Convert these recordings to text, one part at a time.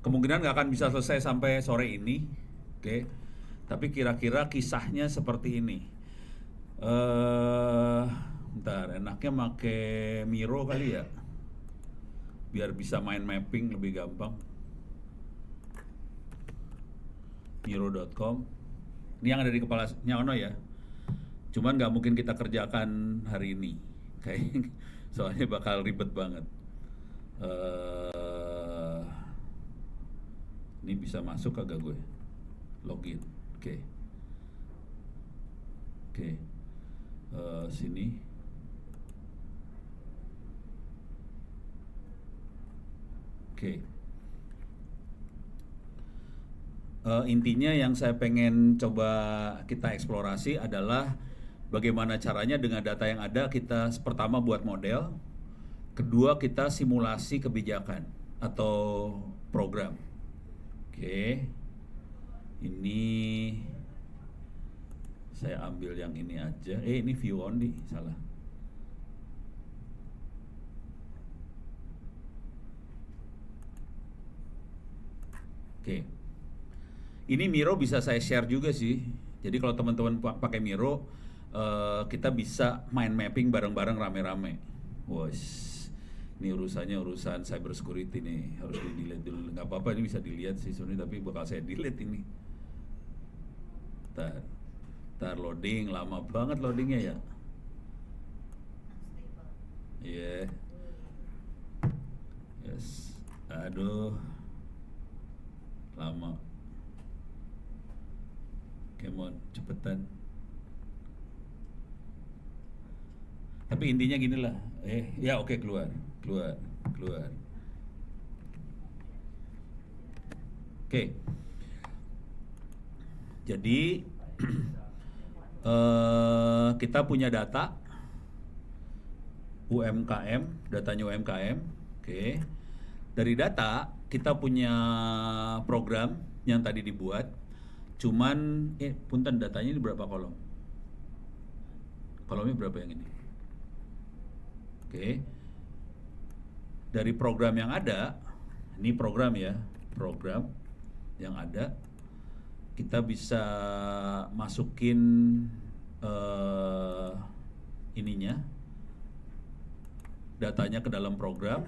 Kemungkinan nggak akan bisa selesai sampai sore ini, oke. Tapi kira-kira kisahnya seperti ini. Bentar, enaknya make Miro kali ya, biar bisa main mapping lebih gampang. Miro.com. Ini yang ada di kepala Nyaono ya. Cuman nggak mungkin kita kerjakan hari ini, kayak soalnya bakal ribet banget. Ini bisa masuk kagak gue? Login, oke. Oke, sini. Oke. Intinya yang saya pengen coba kita eksplorasi adalah bagaimana caranya dengan data yang ada kita pertama buat model, kedua kita simulasi kebijakan atau program. Oke, ini saya ambil yang ini aja. Ini view only, salah. Oke. Ini Miro bisa saya share juga sih. Jadi kalau teman-teman pakai Miro, kita bisa main mapping bareng-bareng rame-rame. Wos, ini urusan cyber security nih, harus di delete dulu. Nggak apa-apa, ini bisa dilihat sih sebenarnya, tapi bakal saya delete ini. Tar loading, lama banget loadingnya ya. Iya. Yes. Aduh, lama. Come on, cepetan. Tapi intinya gini lah. Ya oke, keluar. Oke. Jadi kita punya data UMKM, datanya UMKM. Oke. Dari data kita punya program yang tadi dibuat. Cuman, punten, datanya ini berapa kolom? Kolomnya berapa yang ini? Oke. Dari program yang ada, ini program ya, program yang ada, kita bisa masukin ininya, datanya ke dalam program.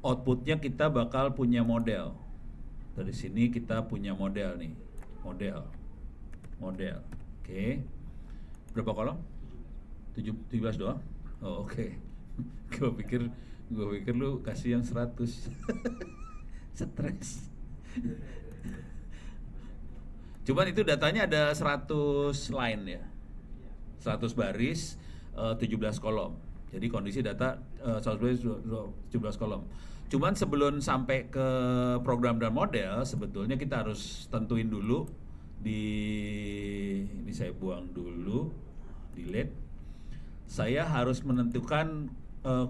Outputnya kita bakal punya model. Dari sini kita punya model nih. Model. Oke. Berapa kolom? 17 doang? Oh, oke. Gue pikir lu kasih yang 100. Stres. Cuman itu datanya ada 100 line ya. 100 baris, 17 kolom. Jadi kondisi data 100 baris 17 kolom. Cuman sebelum sampai ke program dan model, sebetulnya kita harus tentuin dulu ini saya buang dulu, delete. Saya harus menentukan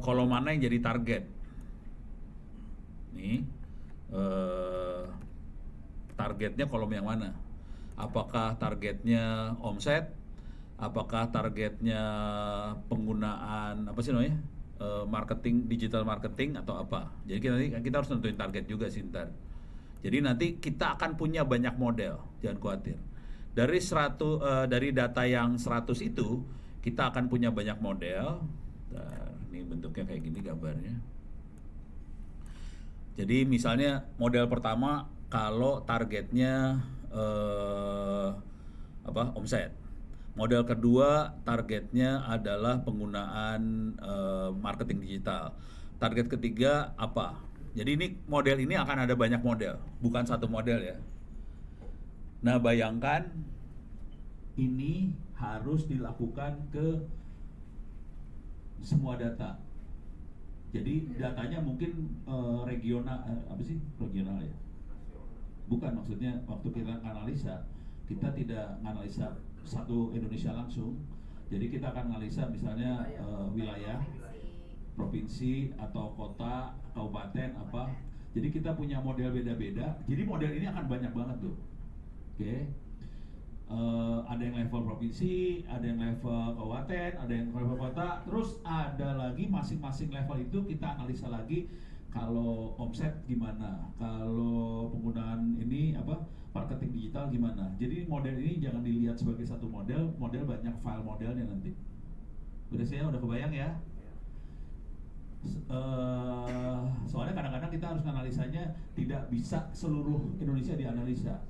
kolom mana yang jadi target. Nih, targetnya kolom yang mana? Apakah targetnya omset? Apakah targetnya penggunaan apa sih namanya? Marketing, digital marketing atau apa? Jadi kita harus nentuin target juga sih ntar. Jadi nanti kita akan punya banyak model, jangan khawatir. Dari data yang 100 itu kita akan punya banyak model. Ini bentuknya kayak gini gambarnya. Jadi misalnya model pertama kalau targetnya omset. Model kedua targetnya adalah penggunaan marketing digital. Target ketiga apa? Jadi ini model ini akan ada banyak model, bukan satu model ya. Nah bayangkan ini harus dilakukan ke semua data. Jadi datanya mungkin regional, regional ya? Bukan, maksudnya waktu kita analisa, kita tidak analisa satu Indonesia langsung. Jadi kita akan analisa misalnya wilayah, provinsi atau kota, kabupaten apa. Jadi kita punya model beda-beda. Jadi model ini akan banyak banget tuh. Oke. Ada yang level provinsi, ada yang level kabupaten, ada yang level kota. Terus ada lagi masing-masing level itu kita analisa lagi kalau omset gimana, kalau penggunaan ini apa marketing digital gimana. Jadi model ini jangan dilihat sebagai satu model, model banyak file modelnya nanti. Beres ya, udah kebayang ya? Soalnya kadang-kadang kita harus analisanya tidak bisa seluruh Indonesia dianalisa.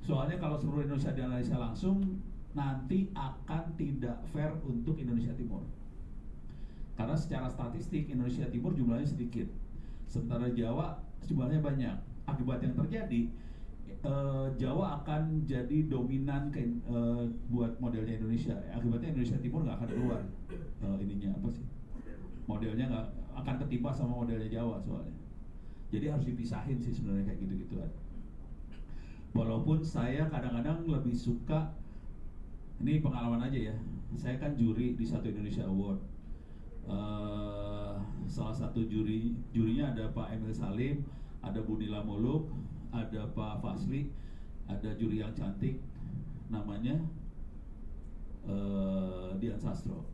Soalnya kalau seluruh Indonesia dianalisa langsung nanti akan tidak fair untuk Indonesia Timur. Karena secara statistik Indonesia Timur jumlahnya sedikit, sementara Jawa jumlahnya banyak. Akibat yang terjadi Jawa akan jadi dominan buat modelnya Indonesia. Akibatnya Indonesia Timur nggak akan keluar ininya apa sih? Modelnya nggak akan ketimpa sama modelnya Jawa soalnya. Jadi harus dipisahin sih sebenarnya kayak gitu-gituan. Walaupun saya kadang-kadang lebih suka, ini pengalaman aja ya. Saya kan juri di Satu Indonesia Award. Salah satu jurinya ada Pak Emil Salim, ada Bu Nila Muluk, ada Pak Fasli, ada juri yang cantik namanya Dian Sastro.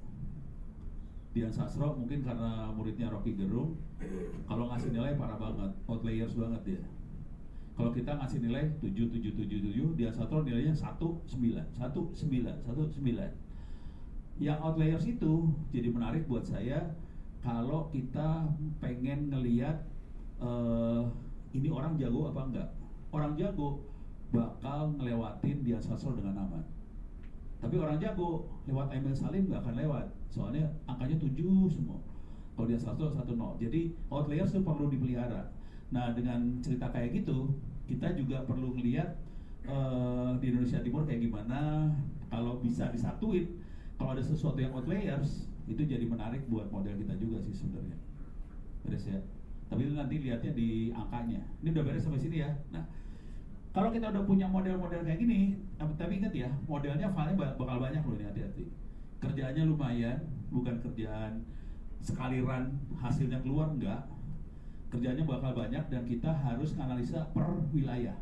Dian Sastro mungkin karena muridnya Rocky Gerung, kalau ngasih nilai parah banget, outliers banget dia. Kalau kita ngasih nilai 7, Dian Sastro nilainya 19. Yang outliers itu jadi menarik buat saya kalau kita pengen ngelihat ini orang jago apa enggak. Orang jago bakal ngelewatin Dian Sastro dengan aman. Tapi orang jago lewat Emil Salim nggak akan lewat, soalnya angkanya 7 semua. Kalau Dian Sastro 1-0. Jadi outliers itu perlu dipelihara. Nah dengan cerita kayak gitu, kita juga perlu ngelihat di Indonesia Timur kayak gimana. Kalau bisa disatuin, kalau ada sesuatu yang outliers, itu jadi menarik buat model kita juga sih sebenarnya. Beres ya. Tapi itu nanti lihatnya di angkanya. Ini udah beres sampai sini ya. Nah, kalau kita udah punya model-model kayak gini, tapi ingat ya, modelnya filenya bakal banyak loh, ini hati-hati. Kerjaannya lumayan, bukan kerjaan sekali run hasilnya keluar, enggak. Kerjaannya bakal banyak dan kita harus analisa per wilayah.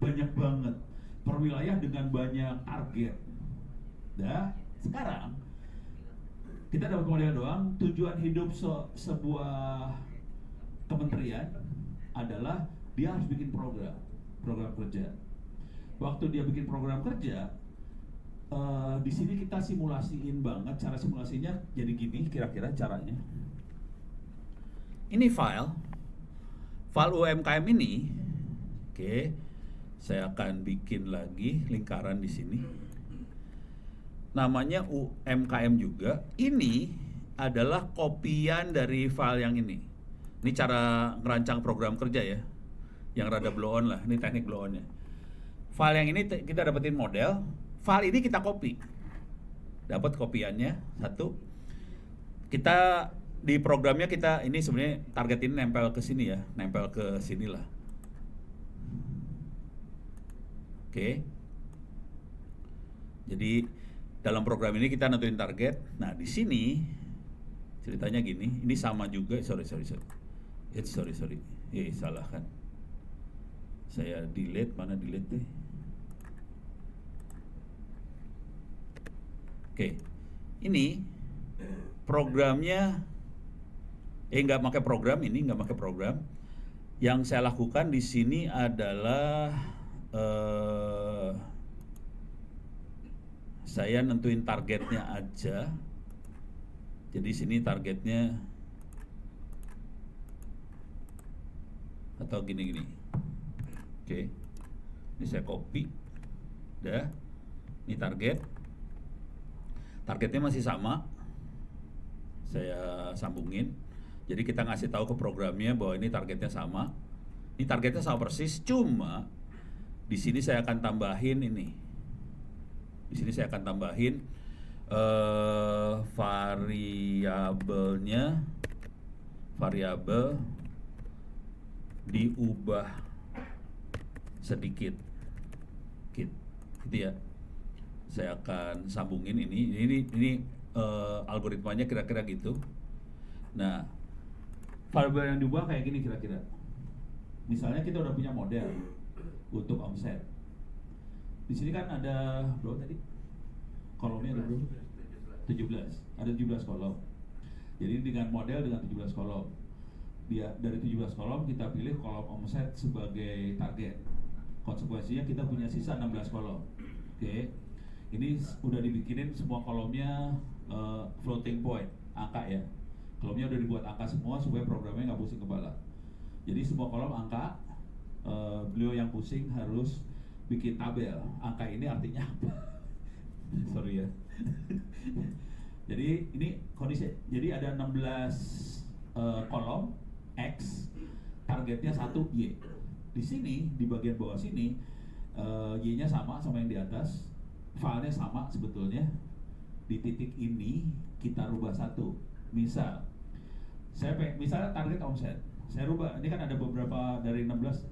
Banyak banget. Per wilayah dengan banyak target. Dah, sekarang kita dapat model doang. Tujuan hidup sebuah kementerian adalah dia harus bikin program kerja. Waktu dia bikin program kerja, di sini kita simulasiin banget. Cara simulasinya jadi gini, kira-kira caranya. Ini file UMKM ini, oke. Saya akan bikin lagi lingkaran di sini. Namanya UMKM juga. Ini adalah kopian dari file yang ini. Ini cara ngerancang program kerja ya, yang rada blow on lah. Ini teknik blow onnya. File yang ini kita dapetin model. File ini kita copy. Dapat kopiannya satu. Kita di programnya kita ini sebenarnya target ini nempel ke sini ya, nempel ke sinilah. Oke. Jadi dalam program ini kita nentuin target. Nah di sini ceritanya gini. Ini sama juga. Sorry. Salah kan. Saya delete, mana delete deh. Oke. Ini programnya nggak pakai program ini, nggak pakai program. Yang saya lakukan di sini adalah saya nentuin targetnya aja. Jadi sini targetnya atau gini. Oke. Ini saya copy. Udah. Ini target. Targetnya masih sama. Saya sambungin. Jadi kita ngasih tahu ke programnya bahwa ini targetnya sama. Ini targetnya sama persis, cuma di sini saya akan tambahin ini. Di sini saya akan tambahin variabel diubah sedikit, gitu ya. Saya akan sambungin ini algoritmanya kira-kira gitu. Nah, variabel yang diubah kayak gini kira-kira. Misalnya kita udah punya model untuk omset. Di sini kan ada berapa tadi? Kolomnya ada berapa? 17. Ada 17 kolom. Jadi dengan model dengan 17 kolom. dia dari 17 kolom kita pilih kolom omset sebagai target. Konsekuensinya kita punya sisa 16 kolom. Oke. Ini udah dibikinin semua kolomnya floating point, angka ya. Kolomnya udah dibuat angka semua supaya programnya nggak pusing kepala. Jadi semua kolom angka, beliau yang pusing harus bikin tabel. Angka ini artinya apa? Sorry ya. Jadi ini kondisi. Jadi ada 16 kolom X, targetnya 1 Y. Di sini di bagian bawah sini Y-nya sama yang di atas, filenya sama sebetulnya. Di titik ini kita rubah satu. Misal misalnya target omset, saya rubah. Ini kan ada beberapa dari 12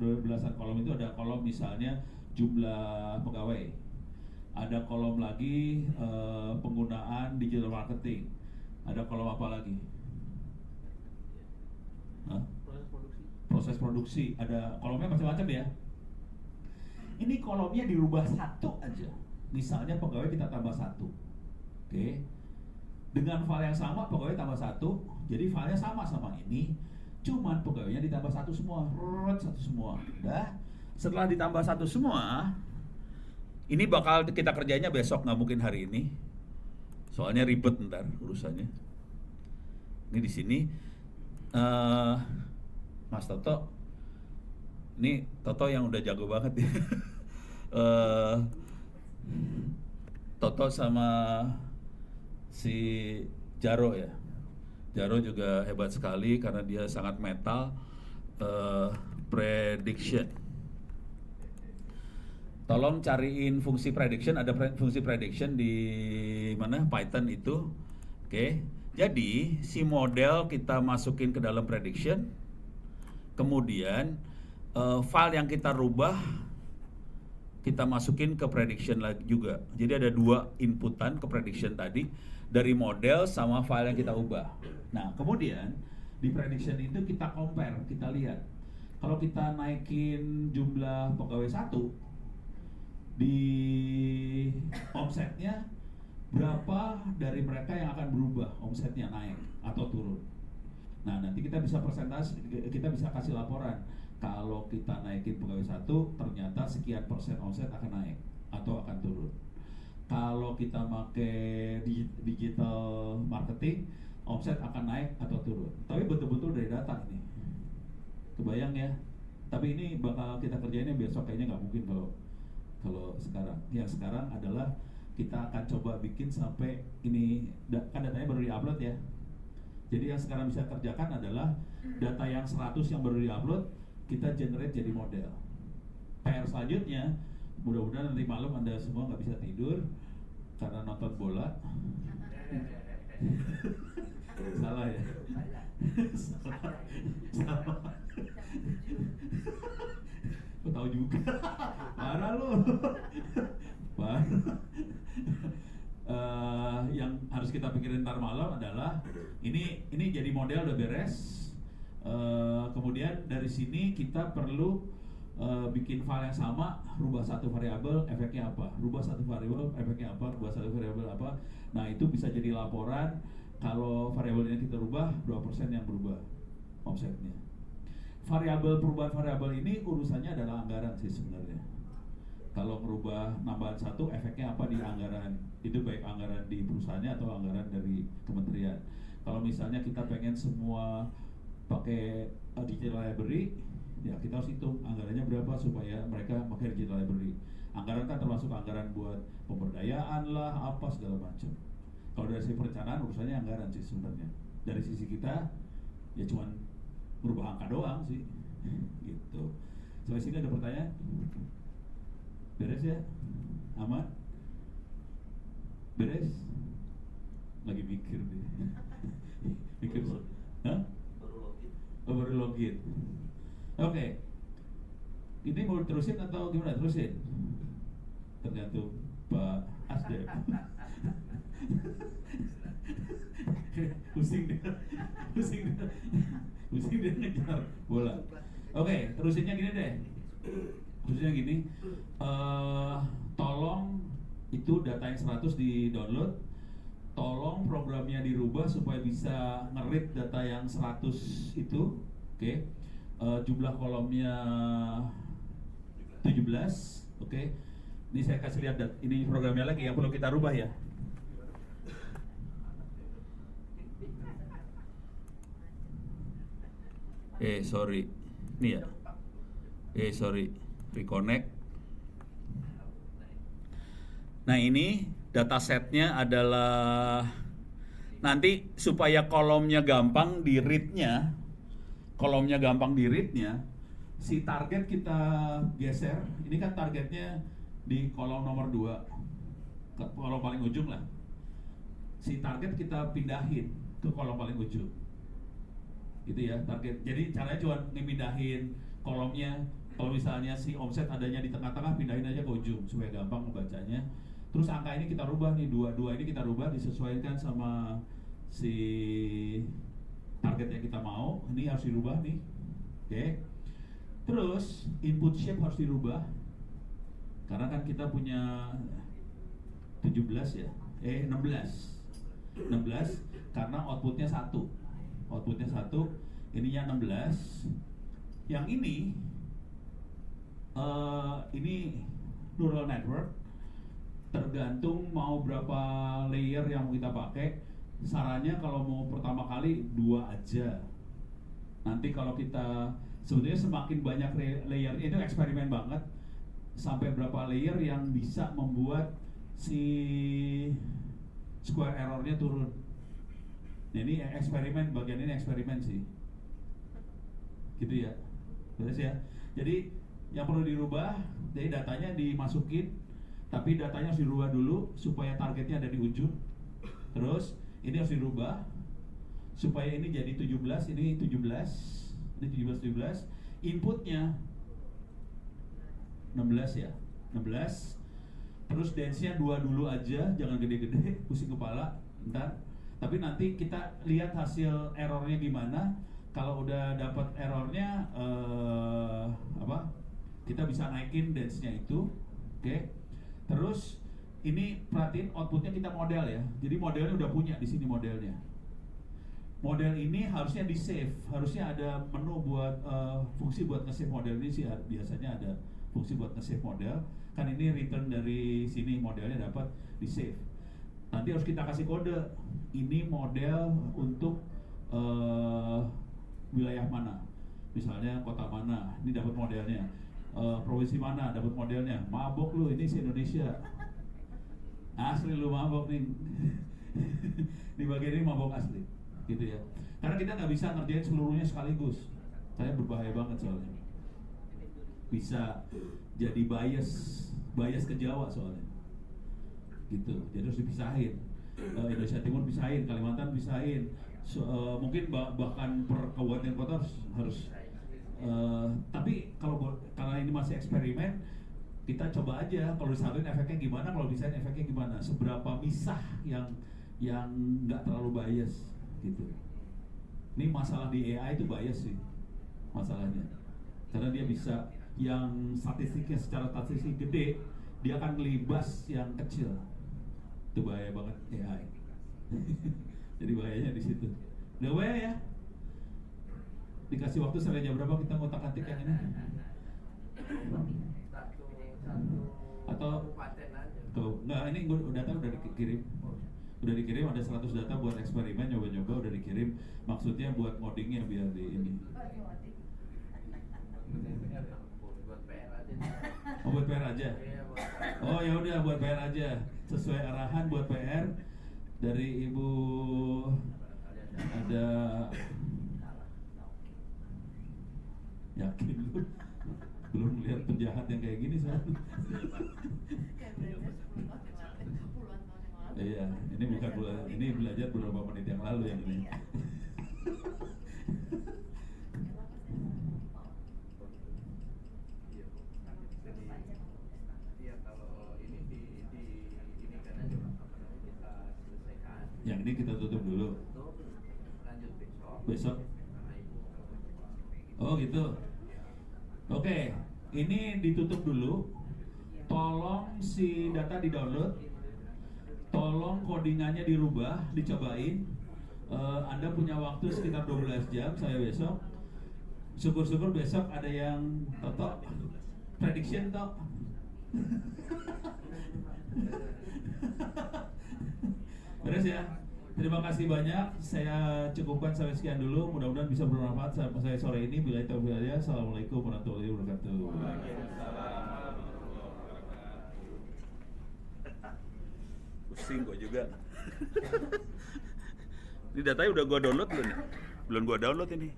kolom itu ada kolom misalnya jumlah pegawai. Ada kolom lagi penggunaan digital marketing. Ada kolom apa lagi? Proses produksi. Ada kolomnya macam-macam ya. Ini kolomnya dirubah satu aja. Misalnya pegawai kita tambah 1. Oke. Dengan file yang sama pegawai tambah 1. Jadi filenya sama ini. Cuman pegawainya ditambah 1 semua. Satu semua. Udah. Setelah ditambah 1 semua, ini bakal kita kerjanya besok, nggak mungkin hari ini. Soalnya ribet ntar urusannya. Ini di sini Mas Toto, ini Toto yang udah jago banget ya. Toto sama si Jaro ya. Jaro juga hebat sekali karena dia sangat metal. Prediction. Tolong cariin fungsi prediction. Ada fungsi prediction di mana? Python itu. Oke. Jadi si model kita masukin ke dalam prediction. Kemudian file yang kita rubah kita masukin ke prediction lagi juga. Jadi ada 2 inputan ke prediction tadi, dari model sama file yang kita ubah. Nah, kemudian di prediction itu kita compare, kita lihat. Kalau kita naikin jumlah pegawai 1, di omsetnya berapa dari mereka yang akan berubah omsetnya naik atau turun. Nah, nanti kita bisa persentase, kita bisa kasih laporan. Kalau kita naikin pegawai 1, ternyata sekian persen omset akan naik atau akan turun. Kalau kita pakai digital marketing, omset akan naik atau turun. Tapi betul-betul dari data ini. Kebayang ya? Tapi ini bakal kita kerjainnya besok, kayaknya nggak mungkin kalau sekarang. Yang sekarang adalah kita akan coba bikin sampai ini, kan datanya baru di-upload ya. Jadi yang sekarang bisa kerjakan adalah data yang 100 yang baru di-upload, kita generate jadi model. PR selanjutnya, mudah-mudahan nanti malam Anda semua nggak bisa tidur karena nonton bola. Salah ya? Salah. Kau tahu juga. Parah lo. Parah. Yang harus kita pikirin ntar malam adalah ini jadi model udah beres. Kemudian dari sini kita perlu bikin file yang sama, rubah satu variabel, efeknya apa? Rubah satu variabel, efeknya apa? Rubah satu variabel apa? Nah, itu bisa jadi laporan kalau variabelnya kita rubah, berapa persen yang berubah omsetnya. Perubahan variabel ini urusannya adalah anggaran sih sebenarnya. Kalau merubah nambahan 1, efeknya apa di anggaran? Itu baik anggaran di perusahaannya atau anggaran dari kementerian. Kalau misalnya kita pengen semua pakai digital library, ya kita harus hitung anggarannya berapa supaya mereka pakai digital library. Anggaran kan termasuk anggaran buat pemberdayaan lah, apa segala macam. Kalau dari sisi perencanaan urusannya anggaran sih sebenarnya. Dari sisi kita ya cuman merubah angka doang sih. Gitu. Sampai sini ada pertanyaan? Beres ya? Aman? Beres? Lagi mikir deh. Mikir. Hah? Baru login. Oke. Ini mau terusin atau gimana? Terusin. Tergantung Pak Asdem. Pusing dia ngejar bola. Oke, terusinnya gini deh. Terusinnya gini. Tolong itu data yang 100 di download. Tolong programnya dirubah supaya bisa nge-read data yang 100 itu Oke. Jumlah kolomnya 17. Oke. Ini saya kasih lihat ini programnya lagi yang perlu kita rubah ya. Sorry. Ini ya. Sorry. Reconnect. Nah, ini datasetnya adalah nanti supaya kolomnya gampang di read-nya, si target kita geser. Ini kan targetnya di kolom nomor 2, kolom paling ujung lah. Si target kita pindahin ke kolom paling ujung. Gitu ya, target. Jadi caranya cuma ngemindahin kolomnya. Kalau misalnya si omset adanya di tengah-tengah, pindahin aja ke ujung supaya gampang membacanya. Terus angka ini kita rubah nih, 22 ini kita rubah disesuaikan sama si target yang kita mau. Ini harus dirubah nih. Oke. Terus input shape harus dirubah. Karena kan kita punya 17 ya. 16 karena outputnya 1. Outputnya 1, ininya 16. Yang ini neural network, tergantung mau berapa layer yang kita pakai. Sarannya kalau mau pertama kali 2 aja. Nanti kalau kita sebetulnya semakin banyak layer, itu eksperimen banget. Sampai berapa layer yang bisa membuat si square errornya turun. Nah, ini eksperimen, bagian ini eksperimen sih. Gitu ya. Beres ya. Jadi yang perlu dirubah, jadi datanya dimasukin, tapi datanya harus dirubah dulu supaya targetnya ada di ujung. Terus ini harus dirubah supaya ini jadi 17, ini 17, ini 17. Inputnya 16 ya, 16. Terus dance-nya 2 dulu aja, jangan gede-gede, pusing kepala, ntar. Tapi nanti kita lihat hasil errornya gimana. Kalau udah dapat errornya, kita bisa naikin dance-nya itu. Oke. Terus ini perhatiin outputnya kita model ya. Jadi modelnya udah punya di sini modelnya. Model ini harusnya di save, harusnya ada menu buat fungsi buat nge-save model ini sih, biasanya ada fungsi buat nge-save model. Kan ini return dari sini modelnya dapat di save. Nanti harus kita kasih kode. Ini model untuk wilayah mana? Misalnya kota mana? Ini dapat modelnya. Provinsi mana? Dapat modelnya. Mabok lu, ini si Indonesia. Asli lu mabok nih. Di bagian ini mabok asli. Gitu ya. Karena kita nggak bisa ngerjain seluruhnya sekaligus. Saya berbahaya banget soalnya. Bisa jadi bias ke Jawa soalnya. Gitu. Jadi harus dipisahin. Indonesia Timur pisahin, Kalimantan pisahin. Mungkin bahkan per kabupaten kota harus tapi karena ini masih eksperimen, kita coba aja kalau disatuin efeknya gimana, kalau pisahin efeknya gimana, seberapa misah yang nggak terlalu bias gitu. Ini masalah di AI itu bias sih masalahnya, karena dia bisa yang statistiknya secara statistik gede, dia akan ngelibas yang kecil. Itu bahaya banget AI. Jadi bahayanya di situ. Udah bahaya ya. Dikasih waktu sampai jam berapa kita ngotak-atik yang ini? Atau tuh, enggak, ini data udah dikirim. Udah dikirim, ada 100 data buat eksperimen, nyoba-nyoba udah dikirim. Maksudnya buat moddingnya biar di ini. Oh, buat PR aja. Oh ya udah, buat PR aja. Sesuai arahan buat PR dari Ibu, ada yakin lu belum lihat penjahat yang kayak gini soalnya. Iya, ini bukan ini belajar beberapa menit yang lalu yang ini. Yang ini kita tutup dulu. Besok. Oh gitu. Oke, ini ditutup dulu. Tolong si data di-download. Tolong codingannya dirubah, dicobain. Anda punya waktu sekitar 12 jam saya besok. Syukur-syukur besok ada yang Toto prediction Tok. Beres ya. Terima kasih banyak. Saya cukupkan sampai sekian dulu. Mudah-mudahan bisa bermanfaat sama saya sore ini. Bila itu ya. Assalamualaikum warahmatullahi wabarakatuh. Pusing kok juga. Ini datanya udah gua download belum nih? Belum gua download ini.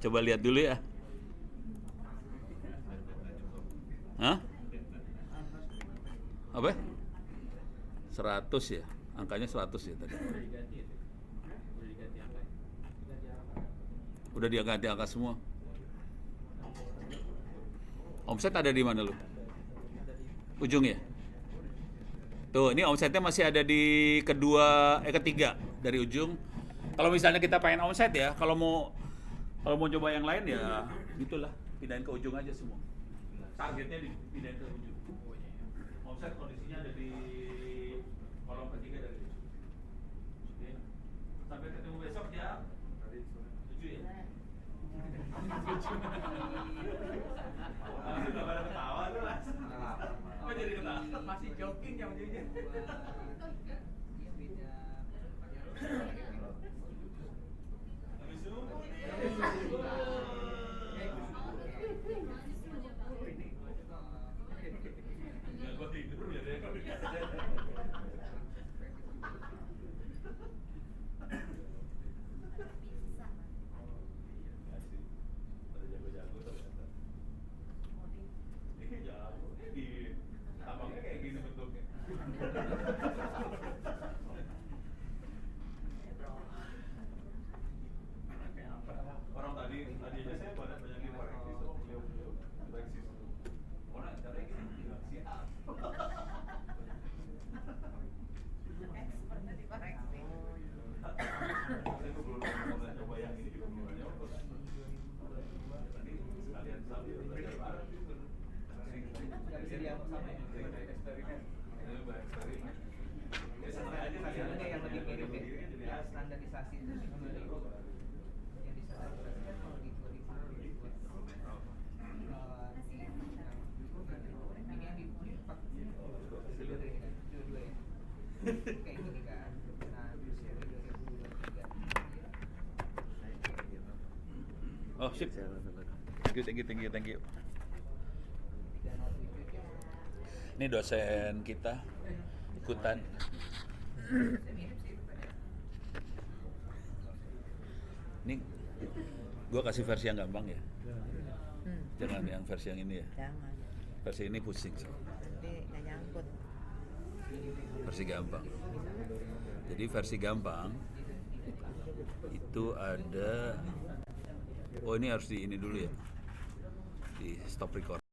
Coba lihat dulu ya. Hah? Apa? 100 ya? Angkanya 100 ya tadi. Udah diganti angka semua. Omset ada di mana lu? Ujung ya? Tuh, ini omsetnya masih ada di ketiga dari ujung. Kalau misalnya kita pengen omset ya, kalau mau coba yang lain ya gitulah, pindahin ke ujung aja semua. Targetnya dipindahin ke ujung. Omset kondisinya ada di kolom ketiga dari ujung. Oke. Sampai ketemu besok ya. 7 ya. Nggak pada ketawa tuh Mas. Kok jadi ketawa? Masih jogging jam 7. Orang tadi aja saya banyak dikoreksi sama beliau koreksi. Orang caranya gini bilang siap. Expertnya dikoreksi. Saya belum pernah coba yang ini juga belum pernah coba. Tadi sekalian sambil belajar bareng gitu. Jadi yang sama ya, eksperimen. Ini eksperimen. Ya santai aja kalian yang lebih mirip ya. Standarisasi itu sebenarnya yang distandarisasikan kalau di 2000 ini yang dipakai dua-dua ya kayak gini kan. Nah terus yang 2023 Oh sip. Thank you. Ini dosen kita ikutan. Ini gua kasih versi yang gampang ya. Jangan yang versi yang ini ya. Jangan. Versi ini pusing. Nanti nggak nyangkut. Versi gampang. Jadi versi gampang itu ada. Oh ini harus di ini dulu ya. Di stop record.